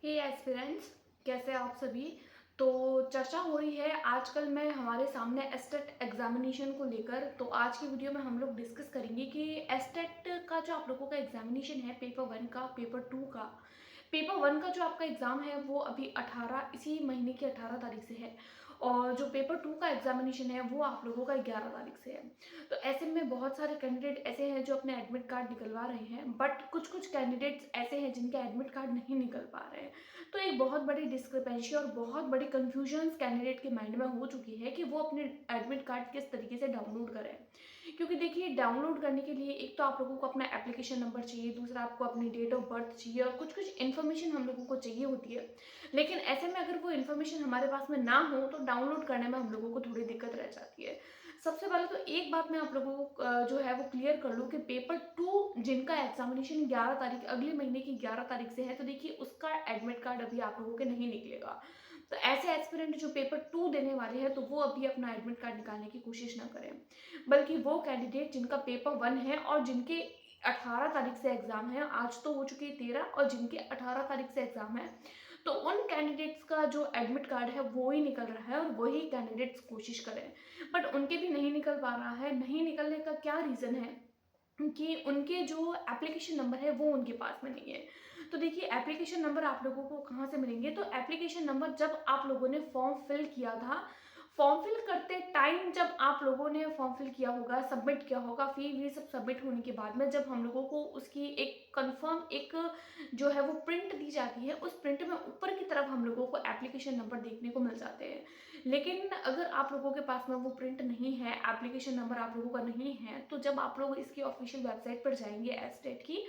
हे aspirants, कैसे आप सभी। तो चर्चा हो रही है आजकल में हमारे सामने एस्टेट एग्जामिनेशन को लेकर। तो आज की वीडियो में हम लोग डिस्कस करेंगे कि एस्टेट का जो आप लोगों का एग्जामिनेशन है, पेपर वन का, पेपर टू का। पेपर वन का जो आपका एग्ज़ाम है वो अभी 18 इसी महीने की 18 तारीख से है, और जो पेपर टू का एग्जामिनेशन है वो आप लोगों का 11 तारीख से है। तो ऐसे में बहुत सारे कैंडिडेट ऐसे हैं जो अपने एडमिट कार्ड निकलवा रहे हैं, बट कुछ कुछ कैंडिडेट्स ऐसे हैं जिनके एडमिट कार्ड नहीं निकल पा रहे हैं। तो एक बहुत बड़ी डिस्क्रिपेंसी और बहुत बड़ी कंफ्यूजन कैंडिडेट के माइंड में हो चुकी है कि वो अपने एडमिट कार्ड किस तरीके से डाउनलोड करें। क्योंकि देखिए, डाउनलोड करने के लिए एक तो आप लोगों को अपना एप्लीकेशन नंबर चाहिए, दूसरा आपको अपनी डेट ऑफ बर्थ चाहिए, और कुछ कुछ इन्फॉर्मेशन हम लोगों को चाहिए होती है। लेकिन ऐसे में अगर वो इन्फॉर्मेशन हमारे पास में ना हो तो डाउनलोड करने में हम लोगों को थोड़ी दिक्कत रह जाती है। सबसे पहले तो एक बात मैं आप लोगों को जो है वो क्लियर कर लूँ कि पेपर टू जिनका एग्जामिनेशन 11 तारीख, अगले महीने की 11 तारीख से है, तो देखिए उसका एडमिट कार्ड अभी आप लोगों के नहीं निकलेगा। तो ऐसे एस्पिरेंट जो पेपर टू देने वाले हैं, तो वो अभी अपना एडमिट कार्ड निकालने की कोशिश ना करें, बल्कि वो कैंडिडेट जिनका पेपर वन है और जिनके 18 तारीख से एग्जाम है, आज तो हो चुकी है 13, और जिनके 18 तारीख से एग्जाम है, तो उन कैंडिडेट्स का जो एडमिट कार्ड है वो ही निकल रहा है, और वही कैंडिडेट्स कोशिश करें। बट उनके भी नहीं निकल पा रहा है। नहीं निकलने का क्या रीज़न है कि उनके जो एप्लीकेशन नंबर है वो उनके पास में नहीं है। तो देखिए, एप्लीकेशन नंबर आप लोगों को कहाँ से मिलेंगे? तो एप्लीकेशन नंबर जब आप लोगों ने फॉर्म फिल किया था, फॉर्म फिल करते टाइम जब आप लोगों ने फॉर्म फिल किया होगा, सबमिट किया होगा, फिर ये सब सबमिट होने के बाद में जब हम लोगों को उसकी एक कंफर्म एक जो है वो प्रिंट दी जाती है, उस प्रिंट में ऊपर की तरफ हम लोगों को एप्लीकेशन नंबर देखने को मिल जाते हैं। लेकिन अगर आप लोगों के पास में वो प्रिंट नहीं है, एप्लीकेशन नंबर आप लोगों का नहीं है, तो जब आप लोग इसकी ऑफिशियल वेबसाइट पर जाएंगे एस्टेट की,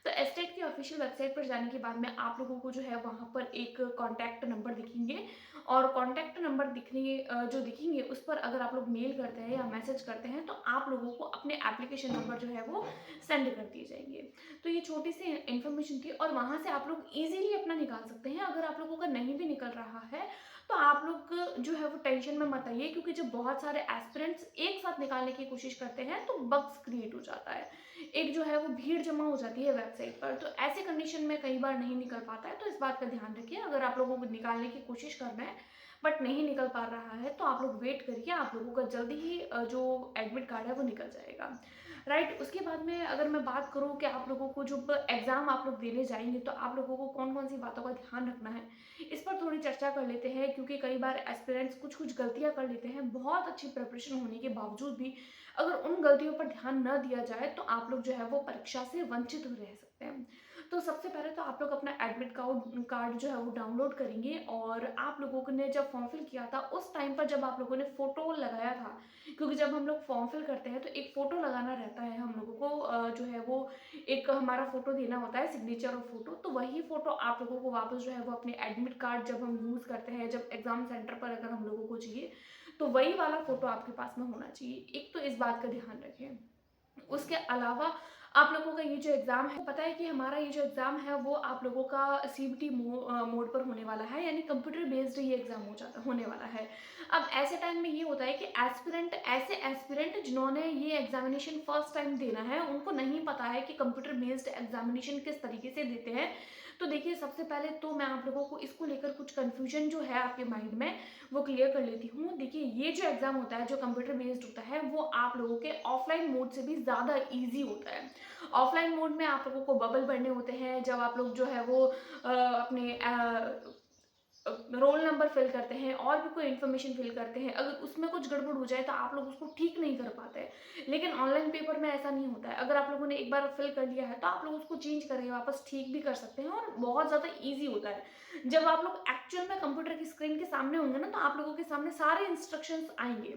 तो एस्टेट की ऑफिशियल वेबसाइट पर जाने के बाद में आप लोगों को जो है वहाँ पर एक कॉन्टैक्ट नंबर दिखेंगे, और कॉन्टैक्ट नंबर जो दिखेंगे उस पर अगर आप लोग मेल करते हैं या मैसेज करते हैं, तो आप लोगों को अपने एप्लीकेशन नंबर जो है वो सेंड कर दिए जाएंगे। तो ये छोटी सी इन्फॉर्मेशन थी, और वहाँ से आप लोग इजीली अपना निकाल सकते हैं। अगर आप लोगों का नहीं भी निकल रहा है, तो आप लोग जो है वो टेंशन में मत आइए, क्योंकि जब बहुत सारे एस्पिरेंट्स एक साथ निकालने की कोशिश करते हैं तो बग्स क्रिएट हो जाता है, एक जो है वो भीड़ जमा हो जाती है वेबसाइट पर। तो ऐसे कंडीशन में कई बार नहीं निकल पाता है, तो इस बात का ध्यान रखिए। अगर आप लोगों को निकालने की कोशिश करना है बट नहीं निकल पा रहा है, तो आप लोग वेट करिए, आप लोगों का जल्दी ही जो एडमिट कार्ड है वो निकल जाएगा। राइट। उसके बाद में अगर मैं बात करूँ कि आप लोगों को जब एग्ज़ाम आप लोग देने जाएंगे, तो आप लोगों को कौन कौन सी बातों का ध्यान रखना है, इस पर थोड़ी चर्चा कर लेते हैं। क्योंकि कई बार एस्पिरेंट्स कुछ कुछ गलतियां कर लेते हैं, बहुत अच्छी प्रिपरेशन होने के बावजूद भी अगर उन गलतियों पर ध्यान न दिया जाए, तो आप लोग जो है वो परीक्षा से वंचित हो रह सकते हैं। तो सबसे पहले तो आप लोग अपना एडमिट कार्ड जो है वो डाउनलोड करेंगे, और आप लोगों ने जब फॉर्म फिल किया था उस टाइम पर जब आप लोगों ने फोटो लगाया था, क्योंकि जब हम लोग फॉर्म फिल करते हैं तो एक फ़ोटो लगाना रहता है हम लोगों को, जो है वो एक हमारा फ़ोटो देना होता है, सिग्नेचर और फ़ोटो। तो वही फ़ोटो आप लोगों को वापस जो है वो अपने एडमिट कार्ड जब हम यूज़ करते हैं, जब एग्ज़ाम सेंटर पर अगर हम लोगों को चाहिए, तो वही वाला फ़ोटो आपके पास में होना चाहिए। एक तो इस बात का ध्यान रखें। उसके अलावा आप लोगों का ये जो एग्ज़ाम है, पता है कि हमारा ये जो एग्ज़ाम है वो आप लोगों का सीबीटी मोड पर होने वाला है, यानी कंप्यूटर बेस्ड ये एग्ज़ाम होने वाला है। अब ऐसे टाइम में ये होता है कि ऐसे एस्पिरेंट जिन्होंने ये एग्जामिनेशन फर्स्ट टाइम देना है, उनको नहीं पता है कि कंप्यूटर बेस्ड एग्जामिनेशन किस तरीके से देते हैं। तो देखिए, सबसे पहले तो मैं आप लोगों को इसको लेकर कुछ कन्फ्यूजन जो है आपके माइंड में वो क्लियर कर लेती हूँ। देखिए, ये जो एग्ज़ाम होता है, जो कंप्यूटर बेस्ड होता है, वो आप लोगों के ऑफलाइन मोड से भी ज़्यादा ईजी होता है। ऑफलाइन मोड में आप लोगों को बबल भरने होते हैं, जब आप लोग जो है वो अपने रोल नंबर फिल करते हैं और भी कोई इन्फॉर्मेशन फिल करते हैं। अगर उसमें कुछ गड़बड़ हो जाए तो आप लोग उसको ठीक नहीं कर पाते हैं। लेकिन ऑनलाइन पेपर में ऐसा नहीं होता है। अगर आप लोगों ने एक बार फिल कर लिया है तो आप लोग उसको चेंज करके वापस ठीक भी कर सकते हैं, और बहुत ज़्यादा ईजी होता है। जब आप लोग एक्चुअल में कंप्यूटर की स्क्रीन के सामने होंगे ना, तो आप लोगों के सामने सारे इंस्ट्रक्शंस आएंगे।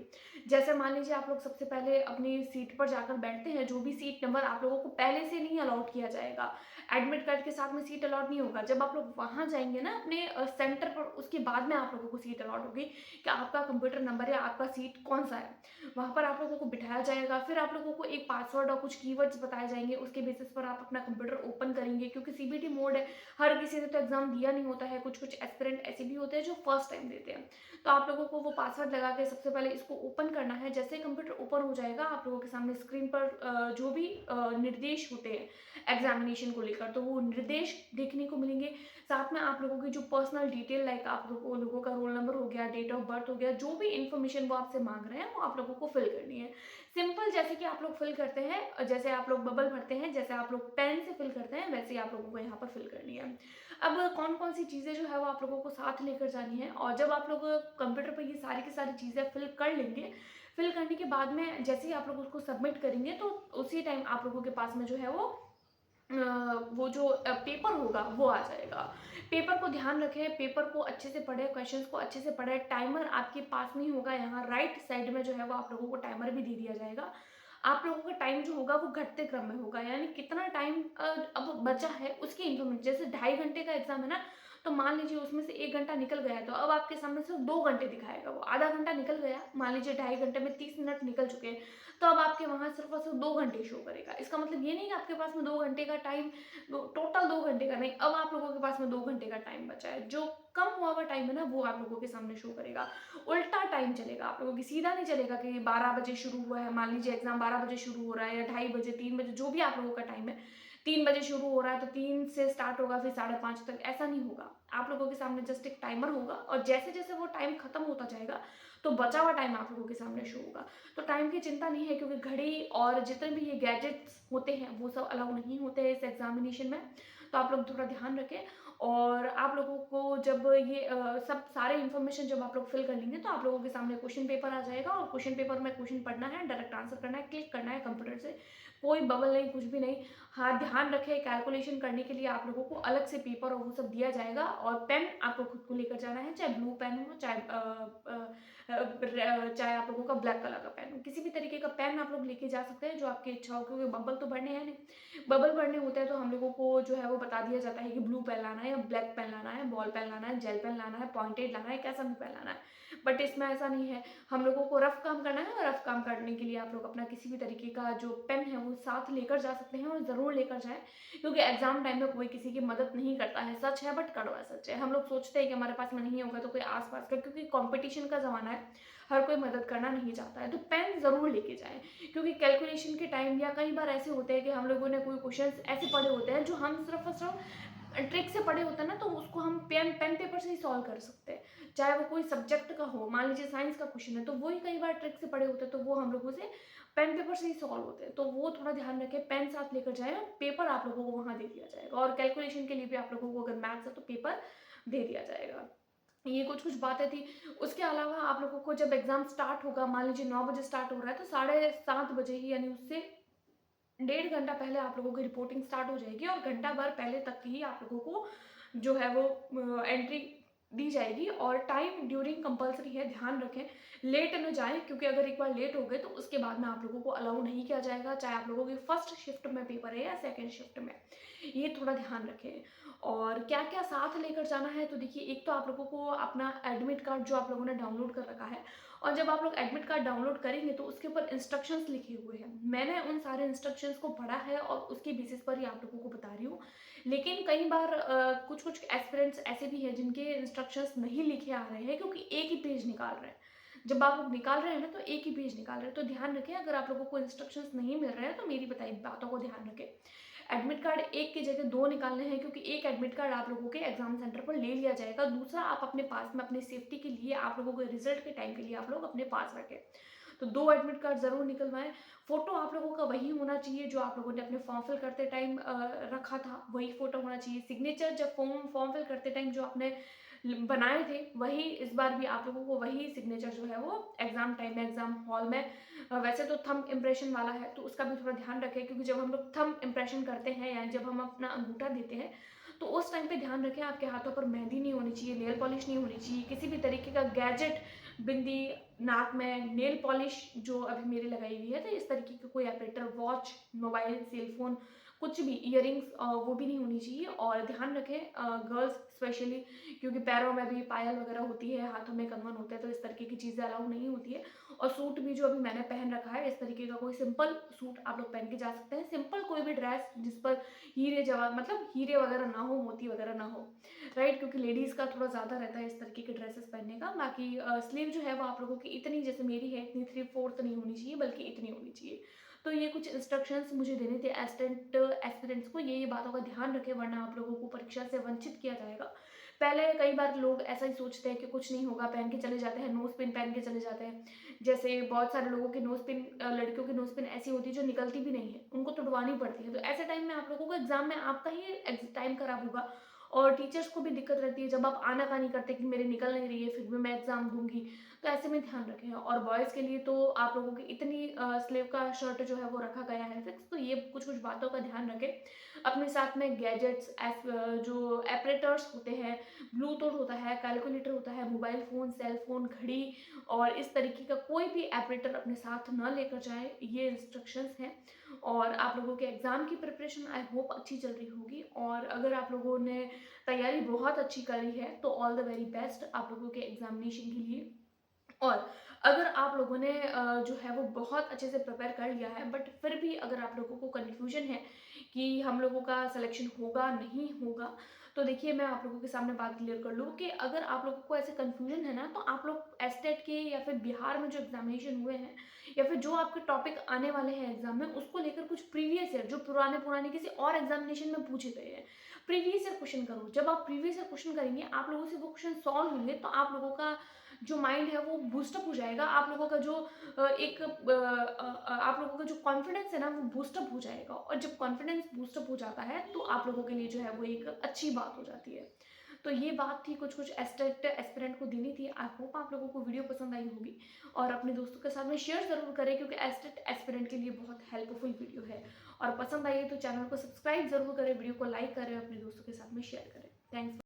जैसे मान लीजिए, आप लोग सबसे पहले अपनी सीट पर जाकर बैठते हैं, जो भी सीट नंबर आप लोगों को पहले से नहीं अलॉट किया जाएगा, एडमिट कार्ड के साथ में सीट अलॉट नहीं होगा। जब आप लोग वहाँ जाएंगे ना अपने सेंटर पर, उसके बाद में आप लोगों को सीट अलॉट होगी कि आपका कंप्यूटर नंबर या आपका सीट कौन सा है। वहाँ पर आप लोगों को बिठाया जाएगा, फिर आप लोगों को एक पासवर्ड और कुछ कीवर्ड्स बताए जाएंगे, उसके बेसिस पर आप अपना कंप्यूटर ओपन करेंगे। क्योंकि सीबीटी मोड है, हर किसी ने तो एग्जाम दिया नहीं होता है, कुछ कुछ एस्पिरेंट ऐसे भी होते हैं जो फर्स्ट टाइम देते हैं। तो आप लोगों को वो पासवर्ड लगा के सबसे पहले इसको ओपन करना है। जैसे कंप्यूटर ओपन हो जाएगा, आप लोगों के सामने स्क्रीन पर जो भी निर्देश होते हैं एग्जामिनेशन को लेकर, कर, तो वो निर्देश देखने को मिलेंगे। साथ में आप लोगों की जो पर्सनल डिटेल लाइक आप लोगों का रोल नंबर हो गया, डेट ऑफ बर्थ हो गया, जो भी इन्फॉर्मेशन वो आपसे मांग रहे हैं वो आप लोगों को फिल करनी है। सिंपल जैसे कि आप लोग फिल करते हैं, जैसे आप लोग बबल भरते हैं, जैसे आप लोग पेन से फिल करते हैं, वैसे ही आप लोगों को यहाँ पर फिल करनी है। अब कौन कौन सी चीज़ें जो है वो आप लोगों को साथ लेकर जानी है, और जब आप लोग कंप्यूटर पर ये सारी की सारी चीज़ें फिल कर लेंगे, फिल करने के बाद में जैसे ही आप लोग उसको सबमिट करेंगे तो उसी टाइम आप लोगों के पास में जो है वो जो पेपर होगा वो आ जाएगा। पेपर को ध्यान रखें, पेपर को अच्छे से पढ़ें, क्वेश्चंस को अच्छे से पढ़ें। टाइमर आपके पास में ही होगा, यहाँ राइट साइड में जो है वो आप लोगों को टाइमर भी दे दिया जाएगा। आप लोगों का टाइम जो होगा वो घटते क्रम में होगा, यानी कितना टाइम अब बचा है उसकी इन्फॉर्मेशन। जैसे 2.5 घंटे का एग्जाम है ना, तो मान लीजिए उसमें से 1 घंटा निकल गया है, तो अब आपके सामने सिर्फ 2 घंटे दिखाएगा। वो आधा घंटा निकल गया, मान लीजिए 2.5 घंटे में 30 मिनट निकल चुके हैं, तो अब आपके वहां सिर्फ और सिर्फ 2 घंटे शो करेगा। इसका मतलब ये नहीं कि आपके पास में 2 घंटे का टाइम, टोटल 2 घंटे का नहीं, अब आप लोगों के पास में 2 घंटे का टाइम बचा है। जो कम हुआ हुआ टाइम है ना वो आप लोगों के सामने शो करेगा। उल्टा टाइम चलेगा आप लोगों की, सीधा नहीं चलेगा कि 12 बजे शुरू हुआ है, मान लीजिए एग्जाम 12 बजे शुरू हो रहा है, या 2:30 बजे, 3 बजे, जो भी आप लोगों का टाइम है। 3 बजे शुरू हो रहा है तो 3 से स्टार्ट होगा, फिर 5:30 तक, ऐसा नहीं होगा। आप लोगों के सामने जस्ट एक टाइमर होगा, और जैसे जैसे वो टाइम खत्म होता जाएगा तो बचा हुआ टाइम आप लोगों के सामने शो होगा। तो टाइम की चिंता नहीं है, क्योंकि घड़ी और जितने भी ये गैजेट्स होते हैं वो सब अलाउ नहीं होते हैं इस एग्जामिनेशन में। तो आप लोग थोड़ा ध्यान रखें। और आप लोगों को जब ये सब सारे इन्फॉर्मेशन जब आप लोग फिल कर लेंगे तो आप लोगों के सामने क्वेश्चन पेपर आ जाएगा, और क्वेश्चन पेपर में क्वेश्चन पढ़ना है, डायरेक्ट आंसर करना है, क्लिक करना है कंप्यूटर से, कोई बबल नहीं, कुछ भी नहीं। हाँ, ध्यान रखें, कैलकुलेशन करने के लिए आप लोगों को अलग से पेपर और वो सब दिया जाएगा, और पेन आपको खुद को लेकर जाना है, चाहे ब्लू पेन हो, चाहे आप लोगों का ब्लैक कलर का पेन हो, किसी भी तरीके का पेन आप लोग लेके जा सकते हैं जो आपकी इच्छा हो, क्योंकि बबल तो भरने हैं नहीं। बबल भरने होते हैं तो हम लोगों को जो है वो बता दिया जाता है कि ब्लू पेन लाना है, या ब्लैक पेन लाना है, बॉल पेन लाना है, जेल पेन लाना है, पॉइंटेड लाना है, कैसा भी पेन लाना है। बट इसमें ऐसा नहीं है, हम लोगों को रफ काम करना है, और रफ काम करने के लिए आप लोग अपना किसी भी तरीके का जो पेन है वो साथ लेकर जा सकते हैं, और ज़रूर लेकर जाएं, क्योंकि एग्जाम टाइम में कोई किसी की मदद नहीं करता है। सच है, बट कड़वा सच है। हम लोग सोचते हैं कि हमारे पास में नहीं होगा तो कोई आसपास का, क्योंकि कंपटीशन का ज़माना है, हर कोई मदद करना नहीं चाहता है। तो पेन ज़रूर लेके जाएं, क्योंकि कैलकुलेशन के टाइम या कई बार ऐसे होते हैं कि हम लोगों ने कोई क्वेश्चन ऐसे पढ़े होते हैं जो हम सिर्फ और सिर्फ ट्रिक से पढ़े होते हैं ना, तो उसको हम पेन पेपर से ही सॉल्व कर सकते हैं, चाहे वो कोई सब्जेक्ट का हो। मान लीजिए साइंस का क्वेश्चन है, तो वही कई बार ट्रिक से पढ़े होते हैं, तो वो हम लोगों से पेन पेपर से ही सॉल्व होते हैं। तो वो थोड़ा ध्यान रखें, पेन साथ लेकर जाएं, और पेपर आप लोगों को वहाँ दे दिया जाएगा। और कैलकुलेशन के लिए भी आप लोगों को अगर मैथ्स है तो पेपर दे दिया जाएगा। ये कुछ कुछ बातें थी। उसके अलावा आप लोगों को जब एग्जाम स्टार्ट होगा, मान लीजिए 9 बजे स्टार्ट हो रहा है, तो 7:30 बजे ही, यानी उससे 1.5 घंटा पहले आप लोगों की रिपोर्टिंग स्टार्ट हो जाएगी, और घंटा भर पहले तक ही आप लोगों को जो है वो एंट्री दी जाएगी। और टाइम ड्यूरिंग कंपलसरी है, ध्यान रखें, लेट न जाएं, क्योंकि अगर एक बार लेट हो गए तो उसके बाद में आप लोगों को अलाउ नहीं किया जाएगा, चाहे आप लोगों की फर्स्ट शिफ्ट में पेपर है या सेकेंड शिफ्ट में। ये थोड़ा ध्यान रखें। और क्या क्या साथ लेकर जाना है, तो देखिए, एक तो आप लोगों को अपना एडमिट कार्ड जो आप लोगों ने डाउनलोड कर रखा है, और जब आप लोग एडमिट कार्ड डाउनलोड करेंगे तो उसके ऊपर इंस्ट्रक्शंस लिखे हुए हैं। मैंने उन सारे इंस्ट्रक्शंस को पढ़ा है और उसके बेसिस पर ही आप लोगों को बता रही हूँ। लेकिन कई बार कुछ कुछ एस्पिरेंट्स ऐसे भी हैं जिनके इंस्ट्रक्शंस नहीं लिखे आ रहे हैं, क्योंकि एक ही पेज निकाल रहे हैं। जब आप लोग निकाल रहे हैं ना, तो एक ही पेज निकाल रहे हैं। तो ध्यान रखें, अगर आप लोगों को इंस्ट्रक्शंस नहीं मिल रहे हैं तो मेरी बताई बातों को ध्यान रखें। एडमिट कार्ड एक की जगह 2 निकालने हैं, क्योंकि एक एडमिट कार्ड आप लोगों के एग्जाम सेंटर पर ले लिया जाएगा, दूसरा आप अपने पास में अपनी सेफ्टी के लिए, आप लोगों के रिजल्ट के टाइम के लिए आप लोग अपने पास रखें। तो 2 एडमिट कार्ड जरूर निकलवाएं। फोटो आप लोगों का वही होना चाहिए जो आप लोगों ने अपने फॉर्म फिल करते टाइम रखा था, वही फोटो होना चाहिए। सिग्नेचर जब फॉर्म फिल करते टाइम जो आपने बनाए थे, वही इस बार भी आप लोगों को वही सिग्नेचर जो है वो एग्जाम टाइम में, एग्जाम हॉल में, वैसे तो थंब इम्प्रेशन वाला है, तो उसका भी थोड़ा ध्यान रखें, क्योंकि जब हम लोग थंब इम्प्रेशन करते हैं, यानी जब हम अपना अंगूठा देते हैं, तो उस टाइम पे ध्यान रखें आपके हाथों पर मेहंदी नहीं होनी चाहिए, नेल पॉलिश नहीं होनी चाहिए, किसी भी तरीके का गैजेट, बिंदी, नाक में नेल पॉलिश जो अभी मेरे लगाई हुई है, तो इस तरीके का कोई ऑपरेटर, वॉच, मोबाइल, सेलफोन, कुछ भी, इयरिंग्स, वो भी नहीं होनी चाहिए। और ध्यान रखें, गर्ल्स स्पेशली, क्योंकि पैरों में भी पायल वगैरह होती है, हाथों में कंगन होता है, तो इस तरीके की चीज़ें अलाउ नहीं होती है। और सूट भी जो अभी मैंने पहन रखा है, इस तरीके का कोई सिंपल सूट आप लोग पहन के जा सकते हैं। सिंपल कोई भी ड्रेस जिस पर हीरे जवाहर, मतलब हीरे वगैरह ना हो, मोती वगैरह ना हो, राइट, क्योंकि लेडीज़ का थोड़ा ज़्यादा रहता है इस तरीके के ड्रेसेस पहनने का। बाकी स्लीव जो है वो आप लोगों की इतनी, जैसे मेरी है, इतनी 3/4 नहीं होनी चाहिए, बल्कि इतनी होनी चाहिए। तो ये कुछ इंस्ट्रक्शंस मुझे देने थे एस्टेंट एस्पिरेंट्स को, ये बातों का ध्यान रखें वरना आप लोगों को परीक्षा से वंचित किया जाएगा। पहले कई बार लोग ऐसा ही सोचते हैं कि कुछ नहीं होगा, पहन के चले जाते हैं, नोज़ पिन पहन के चले जाते हैं। जैसे बहुत सारे लोगों की नोज़ पिन लड़कियों की नोज़ पिन ऐसी होती है जो निकलती भी नहीं है, उनको तुड़वानी पड़ती है। तो ऐसे टाइम में आप लोगों को एग्ज़ाम में आपका ही टाइम खराब होगा और टीचर्स को भी दिक्कत रहती है जब आप आनाकानी करते हैं कि मेरे निकल नहीं रही है, फिर भी मैं एग्ज़ाम दूँगी। तो ऐसे में ध्यान रखें और बॉयज़ के लिए तो आप लोगों की इतनी स्लीव का शर्ट जो है वो रखा गया है फिक्स, तो ये कुछ-कुछ बातों का ध्यान रखें। अपने साथ में गैजेट्स जो एपरेटर्स होते हैं, ब्लूटूथ होता है, कैलकुलेटर होता है, मोबाइल फ़ोन, सेल फ़ोन, घड़ी और इस तरीके का कोई भी एपरेटर अपने साथ ना लेकर जाएँ, ये इंस्ट्रक्शंस हैं। और आप लोगों के एग्ज़ाम की प्रिपरेशन आई होप अच्छी चल रही होगी और अगर आप लोगों ने तैयारी बहुत अच्छी करी है, तो ऑल द वेरी बेस्ट आप लोगों के एग्ज़ामिनेशन के लिए। और अगर आप लोगों ने जो है वो बहुत अच्छे से प्रिपेयर कर लिया है बट फिर भी अगर आप लोगों को कन्फ्यूजन है कि हम लोगों का सिलेक्शन होगा नहीं होगा, तो देखिए मैं आप लोगों के सामने बात क्लियर कर लूँ कि अगर आप लोगों को ऐसे कन्फ्यूजन है ना, तो आप लोग एस्टेट के या फिर बिहार में जो एग्जामिनेशन हुए हैं या फिर जो आपके टॉपिक आने वाले हैं एग्जाम में, उसको लेकर कुछ प्रीवियस ईयर जो पुराने पुराने किसी और एग्जामिनेशन में पूछे गए हैं, प्रीवियस ईयर क्वेश्चन करो। जब आप प्रीवियस ईयर क्वेश्चन करेंगे, आप लोगों से वो क्वेश्चन सॉल्व होंगे, तो आप लोगों का जो माइंड है वो बूस्टअप हो जाएगा। आप लोगों का जो आप लोगों का जो कॉन्फिडेंस है ना, वो बूस्टअप हो जाएगा और जब कॉन्फिडेंस बूस्टअप हो जाता है, तो आप लोगों के लिए जो है वो एक अच्छी बात हो जाती है। तो ये बात थी कुछ-कुछ एस्टेट एस्पिरेंट को देनी थी। आई होप आप लोगों को वीडियो पसंद आई होगी और अपने दोस्तों के साथ में शेयर ज़रूर करें क्योंकि एस्टेट एस्पिरेंट के लिए बहुत हेल्पफुल वीडियो है और पसंद आई है तो चैनल को सब्सक्राइब ज़रूर करें, वीडियो को लाइक करें, अपने दोस्तों के साथ में शेयर करें। थैंक्स।